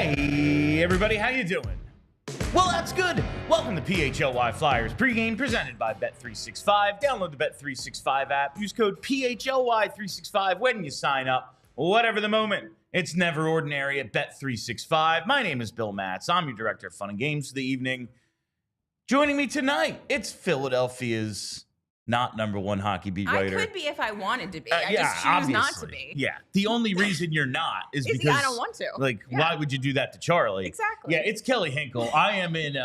Hey, everybody, how you doing? Well, that's good. Welcome to PHLY Flyers Pregame, presented by Bet365. Download the Bet365 app. Use code PHLY365 when you sign up. Whatever the moment, it's never ordinary at Bet365. My name is Bill Matz. I'm your director of fun and games for the evening. Joining me tonight, it's Philadelphia's not number one hockey beat writer. I could be if I wanted to be. I just choose obviously not to be. Yeah. The only reason you're not is because I don't want to. Like, why would you do that to Charlie? Exactly. Yeah, it's Kelly Hinkle. I am in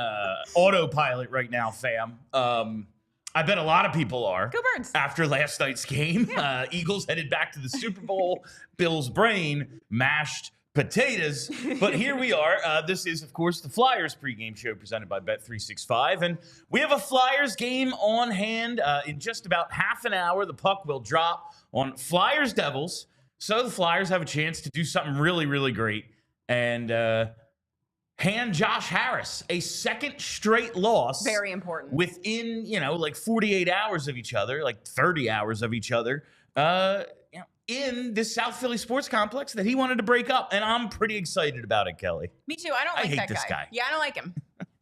autopilot right now, fam. I bet a lot of people are. Go Birds. After last night's game, Eagles headed back to the Super Bowl. Bill's brain mashed potatoes. But here we are. This is, of course, the Flyers pregame show presented by Bet365. And we have a Flyers game on hand in just about half an hour. The puck will drop on Flyers Devils. So the Flyers have a chance to do something really, really great. And hand Josh Harris a second straight loss. Very important. Within, like 48 hours of each other, like 30 hours of each other. In this South Philly sports complex that he wanted to break up. And I'm pretty excited about it, Kelly. Me too. I don't like hate that guy. Yeah, I don't like him.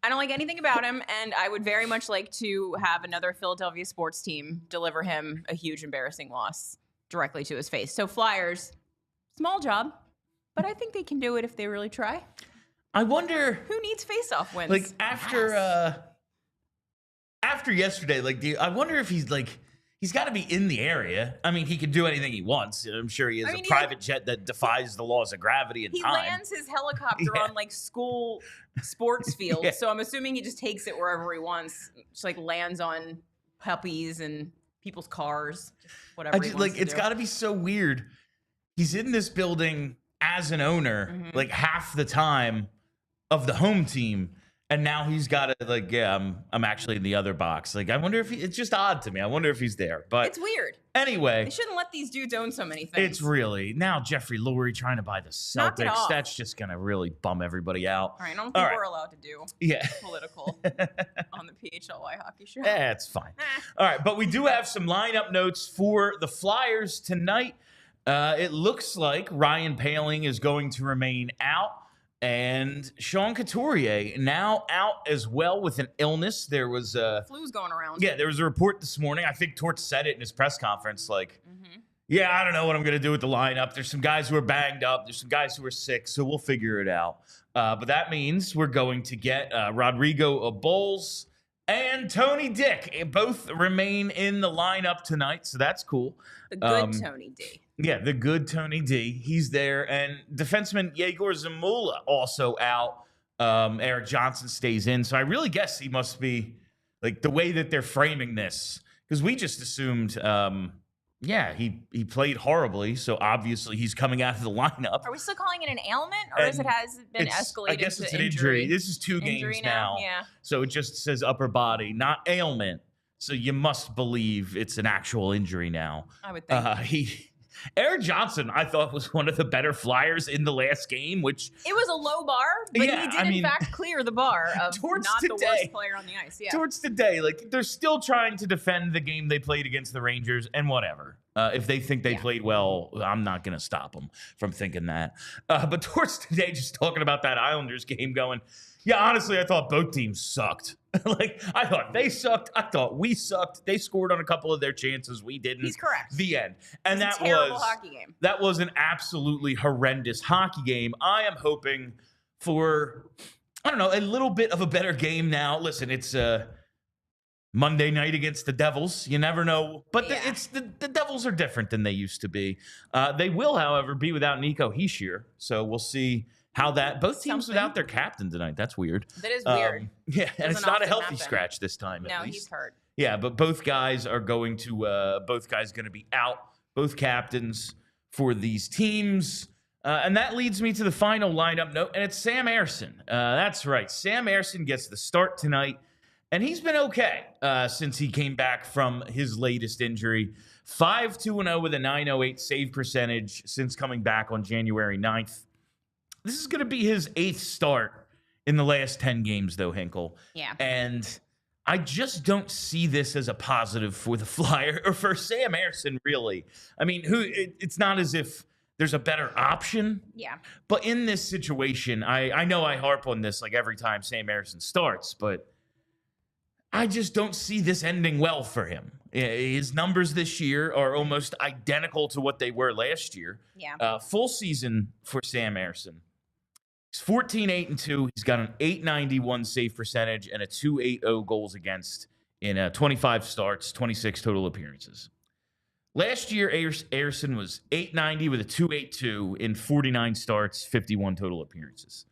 I don't like anything about him. And I would very much like to have another Philadelphia sports team deliver him a huge, embarrassing loss directly to his face. So Flyers, small job, but I think they can do it if they really try. I wonder who needs face-off wins. Like after yesterday, I wonder if he's got to be in the area. I mean, he can do anything he wants. I'm sure he has a private jet that defies the laws of gravity and time. He lands his helicopter on school sports field. So I'm assuming he just takes it wherever he wants. Just lands on puppies and people's cars, whatever he wants to it's got to be so weird. He's in this building as an owner, half the time of the home team. And now he's got to I'm actually in the other box. I wonder if it's just odd to me. I wonder if he's there. But it's weird. Anyway, they shouldn't let these dudes own so many things. It's really now Jeffrey Lurie trying to buy the Celtics. That's just gonna really bum everybody out. All right, I don't think we're allowed to do political on the PHLY hockey show. It's fine. All right, but we do have some lineup notes for the Flyers tonight. It looks like Ryan Poehling is going to remain out. And Sean Couturier now out as well with an illness. There was flu's going around. Yeah, there was a report this morning. I think Torts said it in his press conference. I don't know what I'm going to do with the lineup. There's some guys who are banged up. There's some guys who are sick, so we'll figure it out. But that means we're going to get Rodrigo Abols and Tony Dick. Both remain in the lineup tonight, so that's cool. The good Tony D. Yeah, the good Tony D. He's there. And defenseman Yegor Zamula also out. Eric Johnson stays in. So I really guess he must be the way that they're framing this. Because we just assumed, he played horribly. So obviously he's coming out of the lineup. Are we still calling it an ailment? Or has it been escalated to I guess it's an injury? This is two games now. Yeah. So it just says upper body, not ailment. So you must believe it's an actual injury now. I would think. Eric Johnson, I thought, was one of the better Flyers in the last game, which... It was a low bar, but he did, in fact, clear the bar of not the worst player on the ice. Yeah. Towards today, they're still trying to defend the game they played against the Rangers, and whatever. If they think they played well, I'm not going to stop them from thinking that. But towards today, just talking about that Islanders game going... Yeah, honestly, I thought both teams sucked. I thought they sucked. I thought we sucked. They scored on a couple of their chances. We didn't. He's correct. The end. And that was a terrible hockey game. That was an absolutely horrendous hockey game. I am hoping for, a little bit of a better game now. Listen, it's Monday night against the Devils. You never know. But the Devils are different than they used to be. They will, however, be without Nico Hischier. So we'll see how that both teams without their captain tonight. That's weird. That is weird. And it's not a healthy scratch this time. No, he's hurt. Yeah, but both guys are going to be out. Both captains for these teams. And that leads me to the final lineup note, and it's Sam Ersson. That's right. Sam Ersson gets the start tonight, and he's been okay since he came back from his latest injury. 5-2-0 with a .908 save percentage since coming back on January 9th. This is going to be his 8th start in the last 10 games, though, Hinkle. Yeah. And I just don't see this as a positive for the Flyer or for Sam Ersson, really. I mean, it's not as if there's a better option. Yeah. But in this situation, I know I harp on this like every time Sam Ersson starts, but I just don't see this ending well for him. His numbers this year are almost identical to what they were last year. Yeah. Full season for Sam Ersson. He's 14-8-2. He's got an .891 save percentage and a .280 goals against in 25 starts, 26 total appearances. Last year, Ersson was .890 with a .282 in 49 starts, 51 total appearances.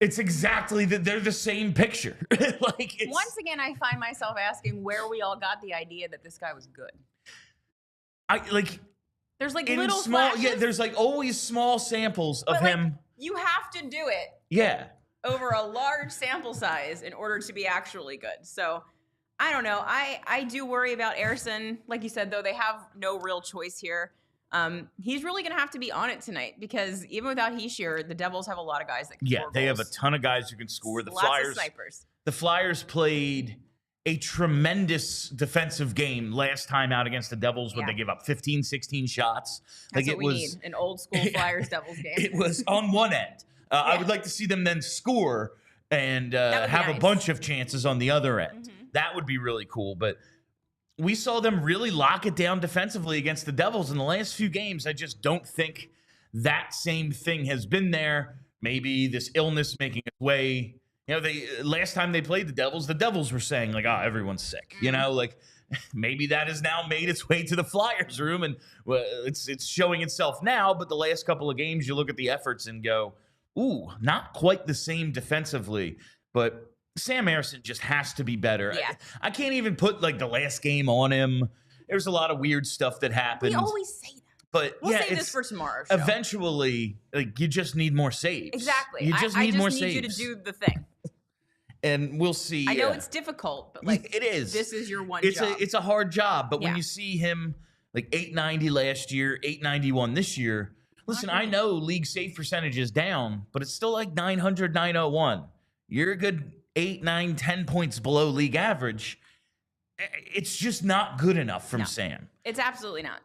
It's exactly that they're the same picture. Once again, I find myself asking where we all got the idea that this guy was good. There's like little small, flashes, yeah. There's like always small samples of him. You have to do it, yeah, over a large sample size in order to be actually good. So I don't know. I do worry about Ersson. Like you said, though, they have no real choice here. He's really going to have to be on it tonight because even without Hischier, the Devils have a lot of guys that can score they goals. have a ton of guys who can score. Lots of snipers. The Flyers played a tremendous defensive game last time out against the Devils when they gave up 15, 16 shots. That's what we need, an old school Flyers Devils game. It was on one end. I would like to see them then score and have a bunch of chances on the other end. Mm-hmm. That would be really cool, but we saw them really lock it down defensively against the Devils in the last few games. I just don't think that same thing has been there. Maybe this illness making its way. You know, last time they played the Devils were saying like, "Oh, everyone's sick." You know, like maybe that has now made its way to the Flyers room, and it's showing itself now. But the last couple of games, you look at the efforts and go, "Ooh, not quite the same defensively." But Sam Ersson just has to be better. Yeah. I can't even put like the last game on him. There's a lot of weird stuff that happened. We always say that. But we'll save this for tomorrow. Show. Eventually, like you just need more saves. Exactly. You just need more saves. I just need you to do the thing. And we'll see. I know it's difficult, but like it is. This is your job. It's a hard job, but when you see him like .890 last year, .891 this year, listen, I know league save percentage is down, but it's still like 900, 901. You're a good 8, 9, 10 points below league average. It's just not good enough from Sam. It's absolutely not.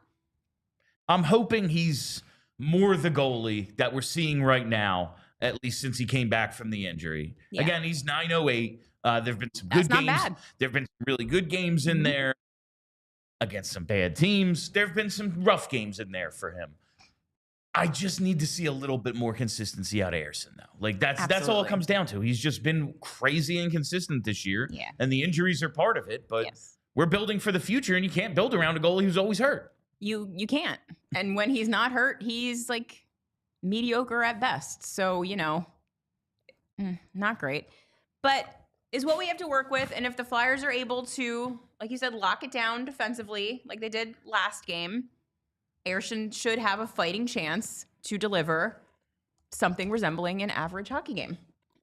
I'm hoping he's more the goalie that we're seeing right now, at least since he came back from the injury. Yeah. Again, he's 908. There have been some good games. Bad. There have been some really good games in there against some bad teams. There have been some rough games in there for him. I just need to see a little bit more consistency out of Ersson, though. Like that's all it comes down to. He's just been crazy inconsistent this year, and the injuries are part of it. But we're building for the future, and you can't build around a goalie who's always hurt. You can't. And when he's not hurt, he's like mediocre at best. So not great, but is what we have to work with. And if the Flyers are able to, like you said, lock it down defensively, like they did last game, Ersson should have a fighting chance to deliver something resembling an average hockey game.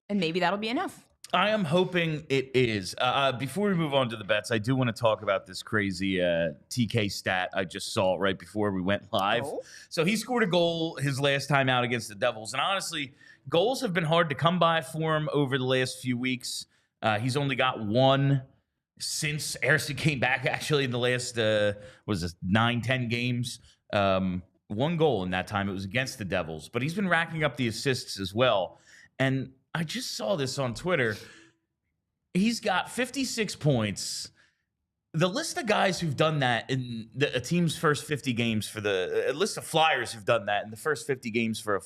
And maybe that'll be enough. I am hoping it is. Before we move on to the bets, I do want to talk about this crazy TK stat I just saw right before we went live. Oh. So he scored a goal his last time out against the Devils. And honestly, goals have been hard to come by for him over the last few weeks. He's only got one since Ersson came back, actually, in the last, 9-10 games. One goal in that time. It was against the Devils, but he's been racking up the assists as well. And I just saw this on Twitter. He's got 56 points. The list of guys who've done that in a team's first 50 games for a list of Flyers who've done that in the first 50 games for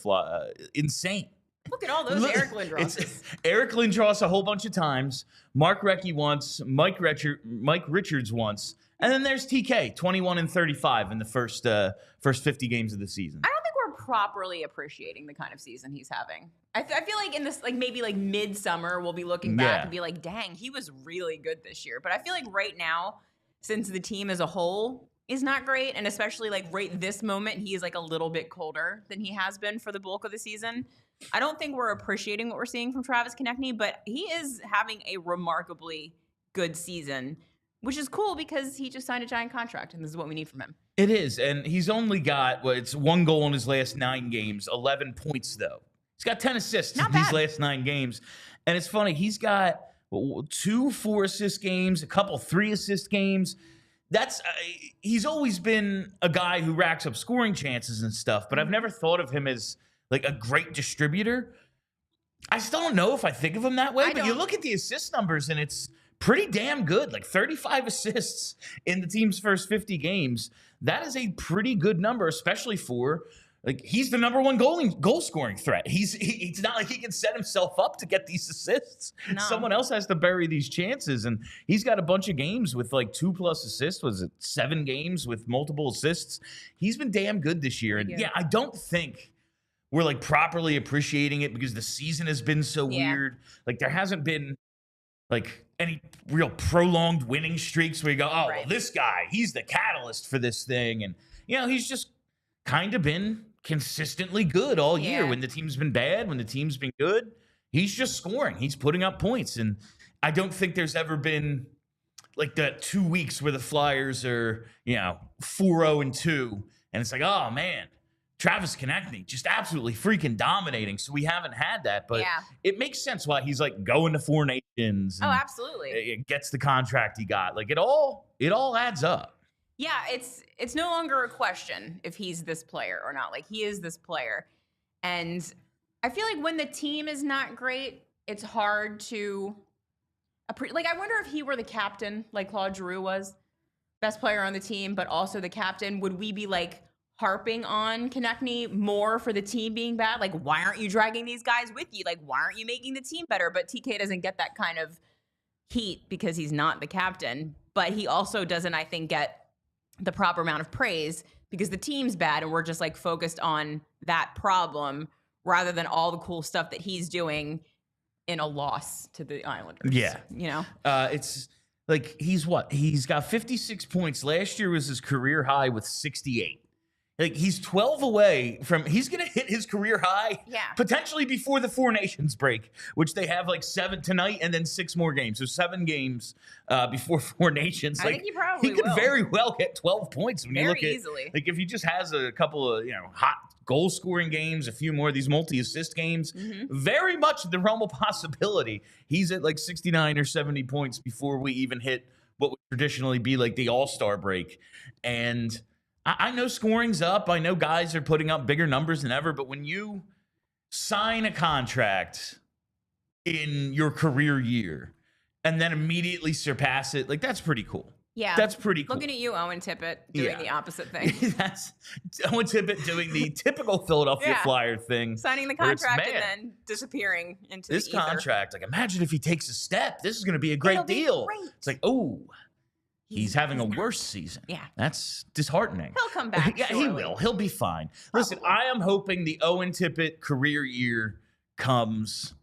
insane. Look at all those Eric Lindros. Eric Lindros a whole bunch of times. Mark Recchi once. Mike Richards once. And then there's TK, 21 and 35 in the first 50 games of the season. I don't think we're properly appreciating the kind of season he's having. I feel like in this, like maybe like midsummer, we'll be looking back and be like, dang, he was really good this year. But I feel like right now, since the team as a whole is not great, and especially like right this moment, he is like a little bit colder than he has been for the bulk of the season. I don't think we're appreciating what we're seeing from Travis Konecny, but he is having a remarkably good season, which is cool because he just signed a giant contract, and this is what we need from him. It is, and he's only got, it's one goal in his last 9 games, 11 points, though. He's got 10 assists in these last 9 games. And it's funny, he's got 2 4-assist games, a couple 3-assist games. he's always been a guy who racks up scoring chances and stuff, but I've never thought of him as like a great distributor. I still don't know if I think of him that way, but you look at the assist numbers and it's pretty damn good. Like 35 assists in the team's first 50 games. That is a pretty good number, especially for like he's the number one goal scoring threat. It's not like he can set himself up to get these assists. No. Someone else has to bury these chances, and he's got a bunch of games with like 2+ assists. Was it 7 games with multiple assists? He's been damn good this year, and I don't think we're like properly appreciating it because the season has been so weird. Like there hasn't been like any real prolonged winning streaks where you go, oh, well, this guy, he's the catalyst for this thing, and he's just kind of been consistently good all year. When the team's been bad, when the team's been good, he's just scoring. He's putting up points. And I don't think there's ever been like the 2 weeks where the Flyers are, 4-0-2. And it's like, oh, man, Travis Konecny just absolutely freaking dominating. So we haven't had that. But it makes sense why he's like going to 4 Nations. Oh, absolutely. It gets the contract he got. Like it all adds up. Yeah, it's no longer a question if he's this player or not. Like, he is this player. And I feel like when the team is not great, it's hard to like, I wonder if he were the captain, like Claude Giroux was, best player on the team, but also the captain, would we be like harping on Konecny more for the team being bad? Like, why aren't you dragging these guys with you? Like, why aren't you making the team better? But TK doesn't get that kind of heat because he's not the captain. But he also doesn't, I think, get the proper amount of praise because the team's bad and we're just like focused on that problem rather than all the cool stuff that he's doing in a loss to the Islanders. Yeah. It's like he's got 56 points. Last year was his career high with 68. Like he's 12 away from, he's going to hit his career high potentially before the 4 Nations break, which they have like 7 tonight and then 6 more games. So 7 games before 4 Nations. I think he could very well get 12 points when you look at easily. Like if he just has a couple of, hot goal scoring games, a few more of these multi-assist games, very much the realm of possibility. He's at like 69 or 70 points before we even hit what would traditionally be like the All-Star break. And I know scoring's up. I know guys are putting up bigger numbers than ever, but when you sign a contract in your career year and then immediately surpass it, like that's pretty cool. Yeah. That's pretty cool. Looking at you, Owen Tippett, doing the opposite thing. That's Owen Tippett doing the typical Philadelphia Flyer thing. Signing the contract and then disappearing into this the ether. Contract. Like imagine if he takes a step. This is going to be a great deal. It's like, oh, he's having a worse season. Yeah. That's disheartening. He'll come back. Yeah, he will. He'll be fine. Probably. Listen, I am hoping the Owen Tippett career year comes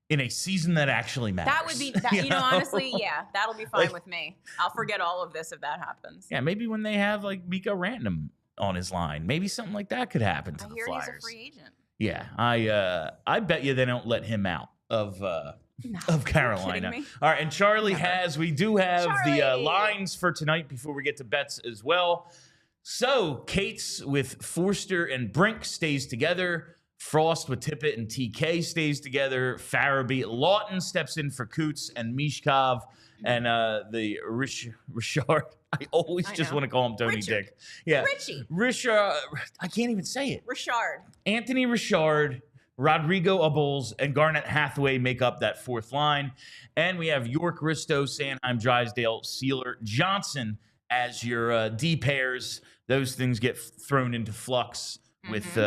in a season that actually matters. That would be, honestly, that'll be fine with me. I'll forget all of this if that happens. Yeah, maybe when they have like Mikko Rantanen on his line, maybe something like that could happen to the Flyers. I hear he's a free agent. Yeah, I bet you they don't let him out of Carolina. All right, and Charlie we do have the lines for tonight before we get to bets as well. So Cates with Forster and Brink stays together. Frost with Tippett and TK stays together. Farabee, Lawton steps in for Coots and Michkov. And the Richard, I always just want to call him Tony Dick. Yeah. Richard, I can't even say it. Richard. Anthony Richard, Rodrigo Abols, and Garnet Hathaway make up that 4th line. And we have York, Risto, Sanheim, Drysdale, Sealer, Johnson as your D pairs. Those things get thrown into flux with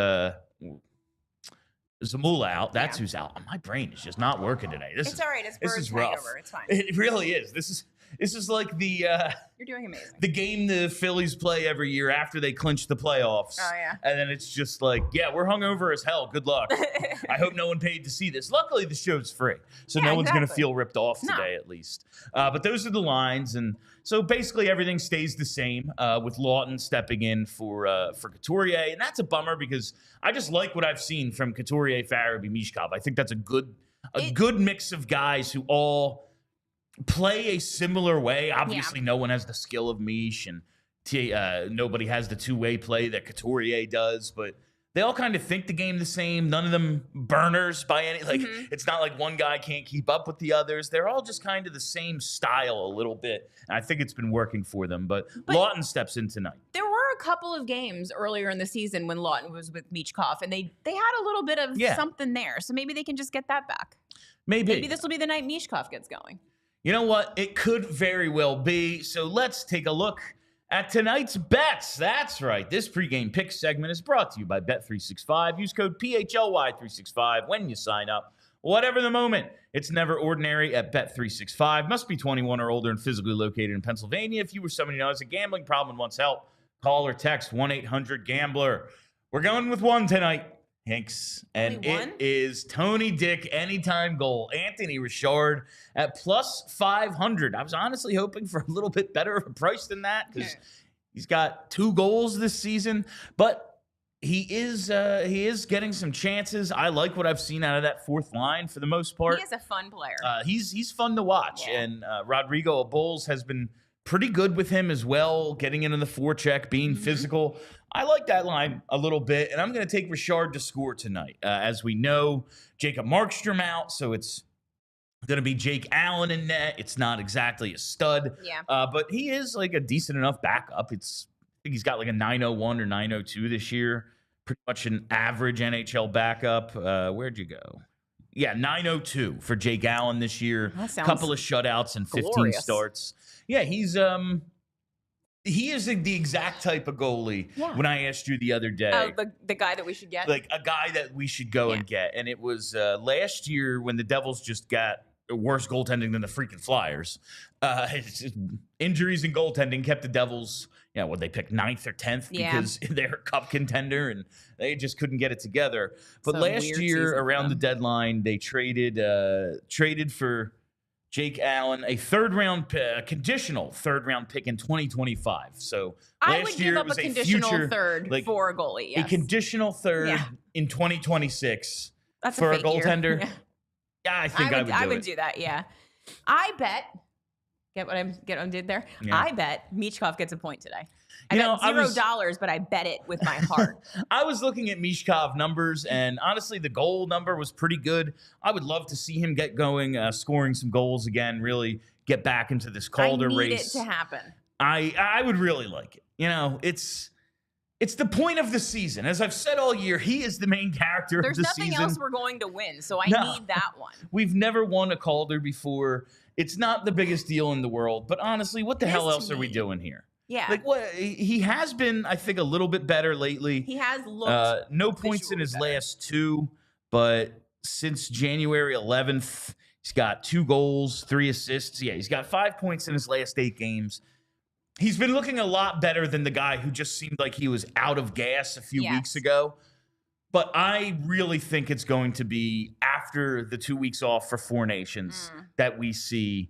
Zamula out. That's who's out. My brain is just not working today. It's all right. This is rough. It's fine. It really is. This is like the you're doing amazing. The game the Phillies play every year after they clinch the playoffs. Oh yeah. And then it's just like, we're hungover as hell. Good luck. I hope no one paid to see this. Luckily, the show's free, so no one's gonna feel ripped off today, at least. But those are the lines, and so basically everything stays the same. With Lawton stepping in for Couturier, and that's a bummer because I just like what I've seen from Couturier, Farabee, Michkov. I think that's a good mix of guys who all play a similar way. Obviously, no one has the skill of Mish, and nobody has the two-way play that Couturier does. But they all kind of think the game the same. None of them burners by any, like, it's not like one guy can't keep up with the others. They're all just kind of the same style a little bit. And I think it's been working for them. But Lawton steps in tonight. There were a couple of games earlier in the season when Lawton was with Michkov, and they had a little bit of something there. So maybe they can just get that back. Maybe this will be the night Michkov gets going. You know what? It could very well be. So let's take a look at tonight's bets. That's right. This pregame pick segment is brought to you by Bet365. Use code PHLY365 when you sign up. Whatever the moment, it's never ordinary at Bet365. Must be 21 or older and physically located in Pennsylvania. If you or somebody who has a gambling problem and wants help, call or text 1-800-GAMBLER. We're going with one tonight, Hanks, and it is Tony Dick anytime goal. Anthony Richard at plus 500. I was honestly hoping for a little bit better of a price than that because he's got 2 goals this season, but he is getting some chances. I like what I've seen out of that fourth line for the most part. He is a fun player. He's fun to watch, and Rodrigo Bulls has been pretty good with him as well, getting into the forecheck, being physical. I like that line a little bit, and I'm going to take Richard to score tonight. As we know, Jacob Markstrom out, so it's going to be Jake Allen in net. It's not exactly a stud, but he is like a decent enough backup. I think he's got like a 901 or 902 this year. Pretty much an average NHL backup. Where'd you go? Yeah, 902 for Jake Allen this year. A couple of shutouts and 15 starts. Yeah, he is the exact type of goalie when I asked you the other day. Oh, the guy that we should get? Like a guy that we should go and get. And it was last year when the Devils just got worse goaltending than the freaking Flyers. Injuries and goaltending kept the Devils, they picked 9th or 10th because they're a cup contender and they just couldn't get it together. But last year around the deadline, they traded for Jake Allen, a conditional third-round pick in 2025 So I would give up a conditional third for a goalie. A conditional third in 2026 for a goaltender. Yeah, I think I would do that. Yeah, I bet. Get what I did there? Yeah. I bet Michkov gets a point today. I bet $0, but I bet it with my heart. I was looking at Michkov numbers, and honestly, the goal number was pretty good. I would love to see him get going, scoring some goals again, really get back into this Calder race. I need it to happen. I would really like it. It's the point of the season. As I've said all year, he is the main character of the season. There's nothing else we're going to win, so I need that one. We've never won a Calder before. It's not the biggest deal in the world, but honestly, what the hell else are we doing here? Yeah. Like, what? He has been, I think, a little bit better lately. He has looked no points in his last 2, but since January 11th, he's got 2 goals, 3 assists. Yeah, he's got 5 points in his last 8 games. He's been looking a lot better than the guy who just seemed like he was out of gas a few weeks ago. But I really think it's going to be after the 2 weeks off for Four Nations that we see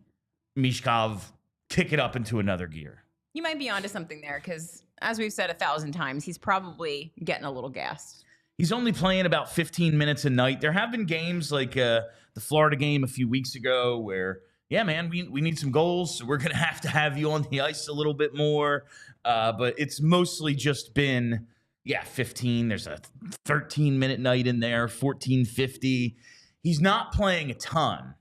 Michkov kick it up into another gear. You might be onto something there because, as we've said 1,000 times, he's probably getting a little gassed. He's only playing about 15 minutes a night. There have been games like the Florida game a few weeks ago where, yeah, man, we need some goals, so we're going to have you on the ice a little bit more. But it's mostly just been, 15. There's a 13-minute night in there, 14:50. He's not playing a ton,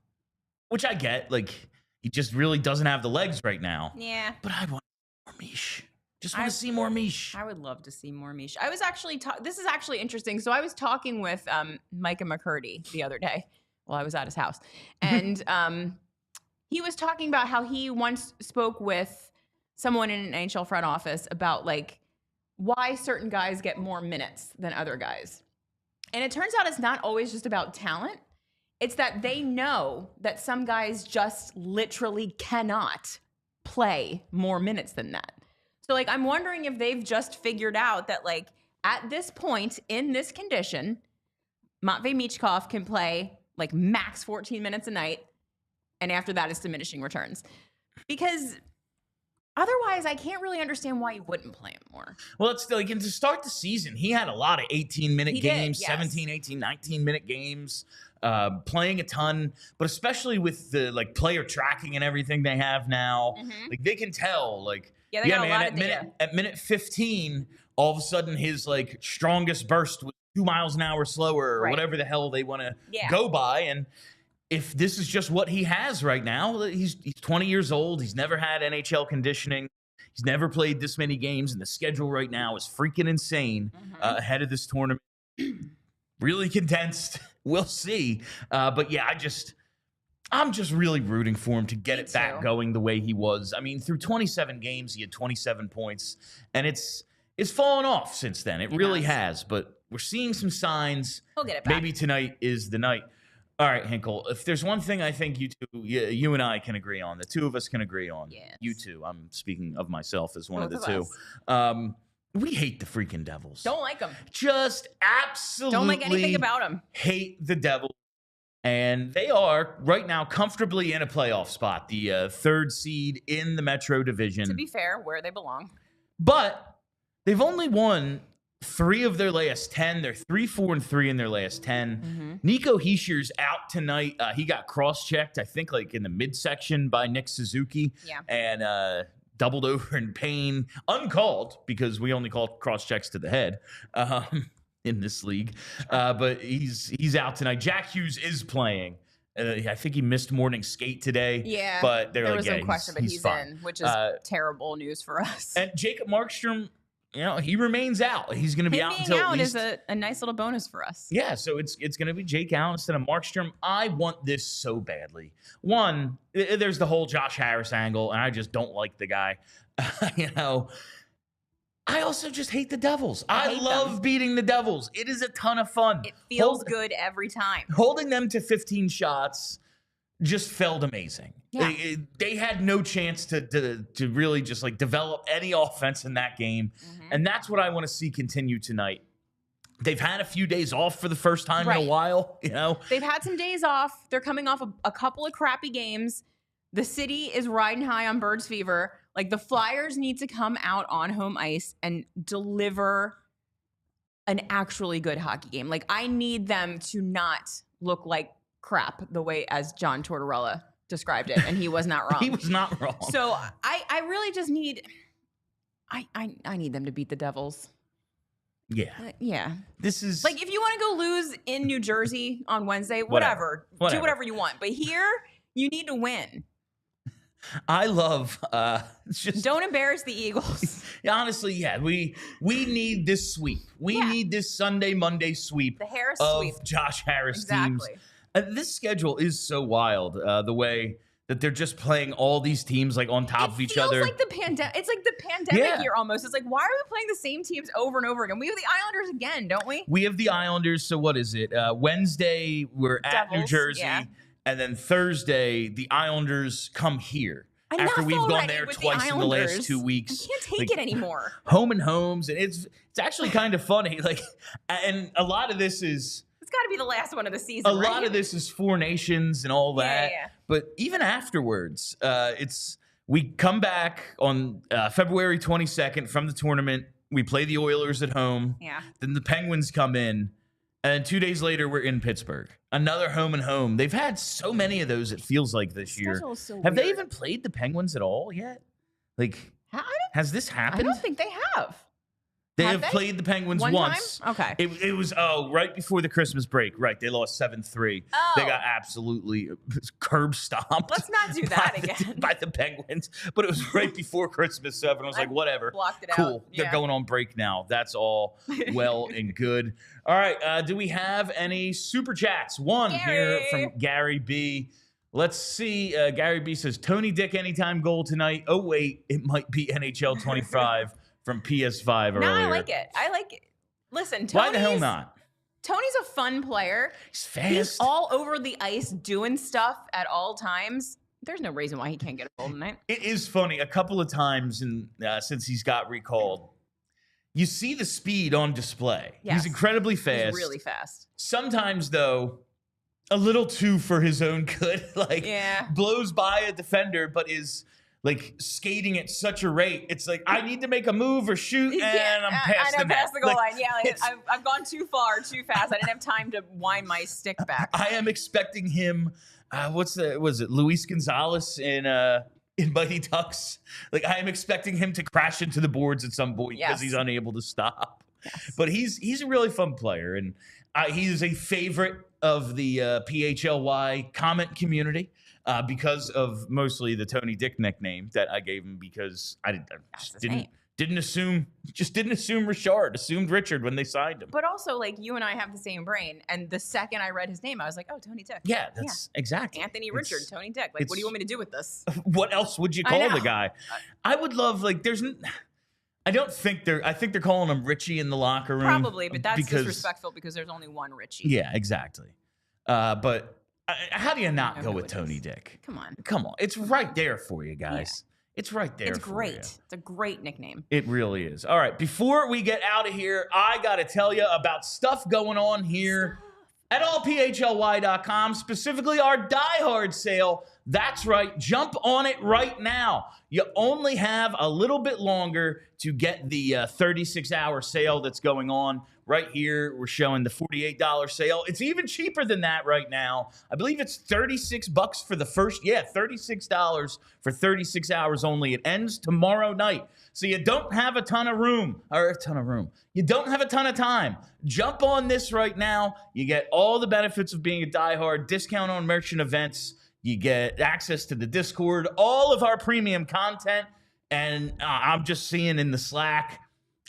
which I get. Like, he just really doesn't have the legs right now. Yeah. But I want more Mish. Just want to see more Mish. I would love to see more Mish. I was actually this is actually interesting. So I was talking with Micah McCurdy the other day while I was at his house. And he was talking about how he once spoke with someone in an NHL front office about, like, why certain guys get more minutes than other guys. And it turns out it's not always just about talent. It's that they know that some guys just literally cannot play more minutes than that. So, like, I'm wondering if they've just figured out that, like, at this point in this condition, Matvei Michkov can play, like, max 14 minutes a night. And after that, it's diminishing returns. Because otherwise, I can't really understand why you wouldn't play him more. Well, it's like, to start the season, he had a lot of 18-minute games, 17, 18, 19-minute games, playing a ton. But especially with the, like, player tracking and everything they have now, like, they can tell, like, got a lot of data. At minute 15, all of a sudden his, like, strongest burst was 2 miles an hour slower or Right. whatever the hell they want to Yeah. go by. And if this is just what he has right now, he's 20 years old. He's never had NHL conditioning. He's never played this many games, and the schedule right now is freaking insane ahead of this tournament. Really condensed. We'll see. But yeah, I'm just really rooting for him to get it back going the way he was. I mean, through 27 games, he had 27 points, and it's fallen off since then. It really has, but we're seeing some signs. He'll get it back. Maybe tonight is the night. All right, Hinkle, if there's one thing I think you and I can agree on, the two of us can agree on, you two, I'm speaking of myself as one of the two, we hate the freaking Devils. Don't like them. Just absolutely don't like anything about them. Hate the Devils. And they are right now comfortably in a playoff spot, the third seed in the Metro Division. To be fair, where they belong. But they've only won 3 of their last 10. They're 3-4-3 in their last 10. Nico Heischer's out tonight. He got cross-checked, I think, like in the midsection by Nick Suzuki. Yeah. And doubled over in pain. Uncalled, because we only call cross-checks to the head in this league. But he's out tonight. Jack Hughes is playing. I think he missed morning skate today. Yeah. But there was some question, but he's fine. in, which is terrible news for us. And Jacob Markstrom, he remains out. He's going to be out until at least. Is a nice little bonus for us. Yeah, so it's going to be Jake out instead of Markstrom. I want this so badly. One, there's the whole Josh Harris angle, and I just don't like the guy. I also just hate the Devils. I love beating the Devils. It is a ton of fun. It feels good every time. Holding them to 15 shots just felt amazing. Yeah. They had no chance to really just like develop any offense in that game. And that's what I want to see continue tonight. They've had a few days off for the first time in a while, They've had some days off. They're coming off a couple of crappy games. The city is riding high on Birds fever. Like, the Flyers need to come out on home ice and deliver an actually good hockey game. Like, I need them to not look like crap the way as John Tortorella described it, and he was not wrong. He was not wrong. So I really just need I need them to beat the Devils. Yeah. Yeah. This is like, if you want to go lose in New Jersey on Wednesday, whatever. Do whatever you want. But here, you need to win. I love just don't embarrass the Eagles. Honestly, yeah, we need this sweep. We need this Sunday, Monday sweep. The Harris of sweep. Josh Harris teams. This schedule is so wild. The way that they're just playing all these teams like on top of each other. Like the pandemic. It's like the pandemic year almost. It's like, why are we playing the same teams over and over again? We have the Islanders again, don't we? We have the Islanders. So what is it? Wednesday we're at New Jersey. Yeah. And then Thursday, the Islanders come here. After we've gone there twice in the last 2 weeks. I can't take it anymore. Home and homes. And it's actually kind of funny. Like, and a lot of this is... It's got to be the last one of the season, A lot of this is 4 nations and all that. Yeah. But even afterwards, we come back on February 22nd from the tournament. We play the Oilers at home. Yeah. Then the Penguins come in. And then 2 days later, we're in Pittsburgh. Another home and home. They've had so many of those, it feels like, this year. Have they even played the Penguins at all yet? Like, has this happened? I don't think they have. They have played the Penguins once. Time? Okay. It was, right before the Christmas break. Right. They lost 7-3. Oh. They got absolutely curb stomped. Let's not do that again. By the Penguins. But it was right before Christmas, so everyone was like, whatever. Blocked it cool. out. Yeah. They're going on break now. That's all well and good. All right. Do we have any super chats? One here from Gary B. Let's see. Gary B says, Tony Dick anytime goal tonight. Oh, wait. It might be NHL 25. From PS5 earlier. No, I like it. I like it. Listen, why the hell not? Tony's a fun player. He's fast. He's all over the ice doing stuff at all times. There's no reason why he can't get a goal tonight. It is funny. A couple of times since he's got recalled, you see the speed on display. Yes. He's incredibly fast. He's really fast. Sometimes, though, a little too for his own good. Blows by a defender, but is... like skating at such a rate, it's like I need to make a move or shoot, and I'm past the goal line. Yeah, I've gone too far, too fast. I didn't have time to wind my stick back. I am expecting him. Was it Luis Gonzalez in Mighty Ducks? Like I am expecting him to crash into the boards at some point because he's unable to stop. But he's a really fun player, and he is a favorite of the PHLY comment community because of mostly the Tony Dick nickname that I gave him, because I didn't assume Richard, assumed Richard when they signed him. But also, like, you and I have the same brain, and the second I read his name, I was like, oh, Tony Dick. Yeah, that's exactly. Anthony Richard, Tony Dick. Like, what do you want me to do with this? What else would you call the guy? I would love, like, I think they're calling him Richie in the locker room. Probably, but that's disrespectful because there's only one Richie. Yeah, exactly. But how do you not go with Tony Dick? Come on. It's right there for you guys. Yeah. It's right there. It's great. It's a great nickname. It really is. All right. Before we get out of here, I got to tell you about stuff going on here at allphly.com, specifically our Diehard sale. That's right. Jump on it right now. You only have a little bit longer to get the 36-hour sale that's going on. Right here, we're showing the $48 sale. It's even cheaper than that right now. I believe it's $36 for the first, $36 for 36 hours only. It ends tomorrow night. So you don't have a ton of room. You don't have a ton of time. Jump on this right now. You get all the benefits of being a diehard, discount on merchant events. You get access to the Discord, all of our premium content. And I'm just seeing in the Slack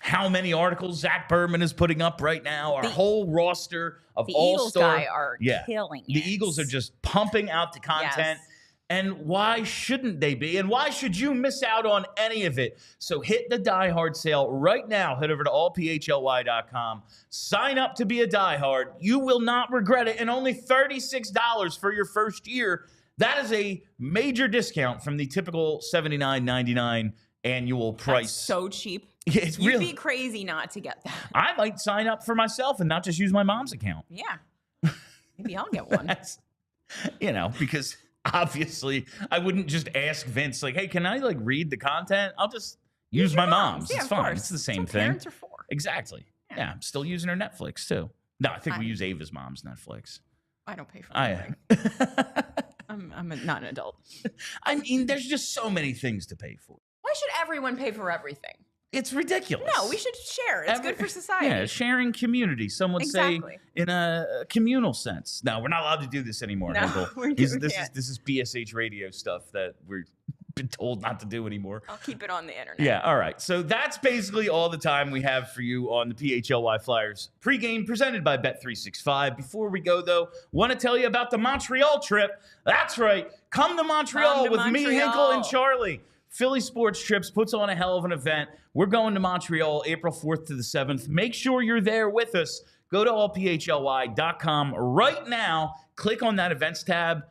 how many articles Zach Berman is putting up right now. Our whole roster of all-star. The Eagles guy are killing it. The Eagles are just pumping out the content. Yes. And why shouldn't they be? And why should you miss out on any of it? So hit the Diehard sale right now. Head over to allphly.com. Sign up to be a Diehard. You will not regret it. And only $36 for your first year. That is a major discount from the typical $79.99 annual price. That's so cheap. It's You'd be crazy not to get that. I might sign up for myself and not just use my mom's account. Yeah. Maybe I'll get one. Because obviously I wouldn't just ask Vince, like, hey, can I read the content? I'll just use my mom's. Yeah, it's fine. Course. It's the same That's what thing. Parents are for. Exactly. Yeah. I'm still using her Netflix too. No, I think we use Ava's mom's Netflix. I don't pay for anything. I'm not an adult. I mean, there's just so many things to pay for. Why should everyone pay for everything? It's ridiculous. No, we should share. It's good for society. Yeah, sharing community. Some would say in a communal sense. No, we're not allowed to do this anymore, Hinkle. This is BSH radio stuff that we're been told not to do anymore. I'll keep it on the internet. Yeah, all right. So that's basically all the time we have for you on the PHLY Flyers pregame presented by Bet365. Before we go, though, want to tell you about the Montreal trip. That's right. Come to Montreal with me, Hinkle, and Charlie. Philly Sports Trips puts on a hell of an event. We're going to Montreal April 4th to the 7th. Make sure you're there with us. Go to allphly.com right now. Click on that events tab.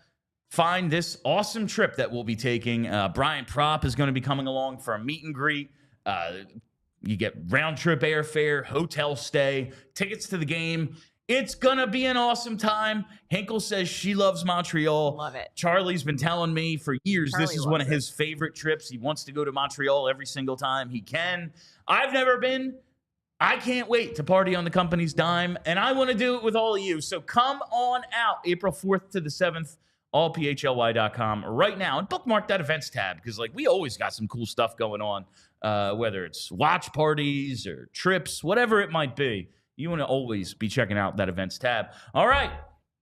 Find this awesome trip that we'll be taking. Brian Propp is going to be coming along for a meet and greet. You get round trip airfare, hotel stay, tickets to the game. It's going to be an awesome time. Hinkle says she loves Montreal. Love it. Charlie's been telling me for years this is one of his favorite trips. He wants to go to Montreal every single time he can. I've never been. I can't wait to party on the company's dime, and I want to do it with all of you. So come on out April 4th to the 7th, allphly.com right now, and bookmark that events tab because we always got some cool stuff going on, whether it's watch parties or trips, whatever it might be. You want to always be checking out that events tab. All right.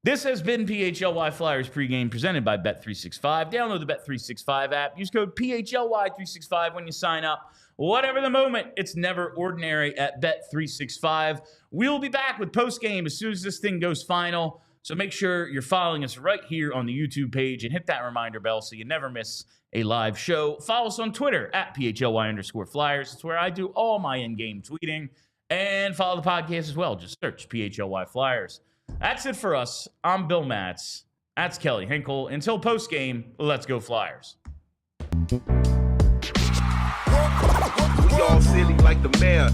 This has been PHLY Flyers pregame presented by Bet365. Download the Bet365 app. Use code PHLY365 when you sign up. Whatever the moment, it's never ordinary at Bet365. We'll be back with postgame as soon as this thing goes final. So make sure you're following us right here on the YouTube page and hit that reminder bell so you never miss a live show. Follow us on Twitter at PHLY_Flyers. It's where I do all my in-game tweeting. And follow the podcast as well. Just search PHLY Flyers. That's it for us. I'm Bill Matz. That's Kelly Hinkle. Until postgame, let's go Flyers. We all silly like the mayor.